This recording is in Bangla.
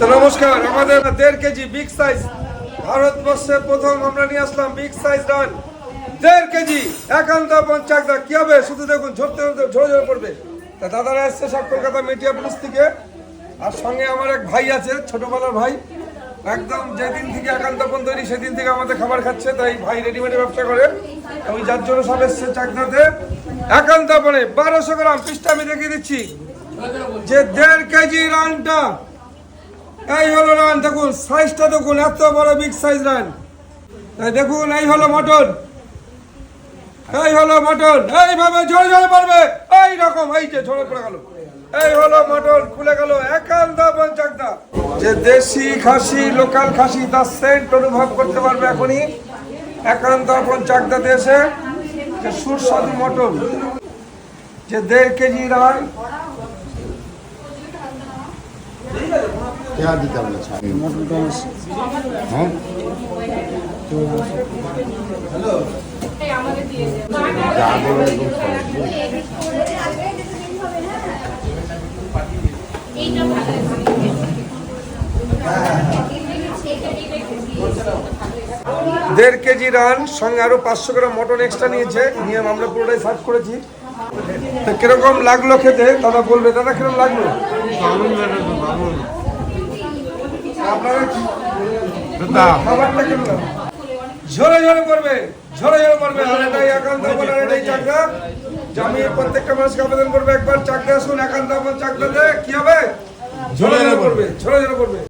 তো নমস্কার, আমাদের 1.5 কেজি বিগ সাইজ ভারতবর্ষে প্রথম আমরা নিয়ে আসলাম বিগ সাইজ রান 1.5 কেজি একান্ত পঞ্চাকদা। কি হবে শুধু দেখুন, ঝরে পড়বে। তা দাদারা এসছে সব কলকাতা মিডিয়া পুলিশ থেকে, আর সঙ্গে আমার এক ভাই আছে, ছোটবেলার ভাই, একদম যেদিন থেকে একান্তপন তৈরি সেদিন থেকে আমাদের খাবার খাচ্ছে। তাই ভাই রেডিমেডের ব্যবসা করে, আমি যার জন্য সব এসছে চাকদাতে একান্তপনে 1200 গ্রাম পিসটা আমি দেখিয়ে দিচ্ছি যে 1.5 কেজি রানটা। এই হলো রান, দেখুন সাইজটা দেখুন, এত বড় বিগ সাইজ রান। তাই দেখুন, এই হলো মটন, এই হলো মটন, এইভাবে ঝরে পড়বে, এই রকম, এই যে ঝরে পড়ে গেল। এই হলো মটন, খুলে গেল একান্ত পঞ্চাকদা। যে দেশি খাসি, লোকাল খাসি, তার সেন্ট অনুভব করতে পারবে এখনই একান্ত পঞ্চাকদাতে এসে। যে সুস্বাদু মটন, যে 1.5 কেজি রান। क्या दिता बोला हाँ দেড় কেজি রান সঙ্গে আরো 500 গ্রাম মটন এক্সট্রা নিয়েছে, নিয়ে আমরা পুরোটাই সার্ভ করেছি। তো কিরকম লাগলো খেতে দাদা বলবে। দাদা কিরকম লাগলো? খাবারটা কেমন? ঝরে পড়বে, ঝরে পড়বে। আর এটাই একান্ত বলার, এটাই চাকদা। আমি প্রত্যেকটা মানুষকে আবেদন করবো, একবার চাকদা আসুন একান্ত চাকদাতে। কি হবে? ঝরে পড়বে।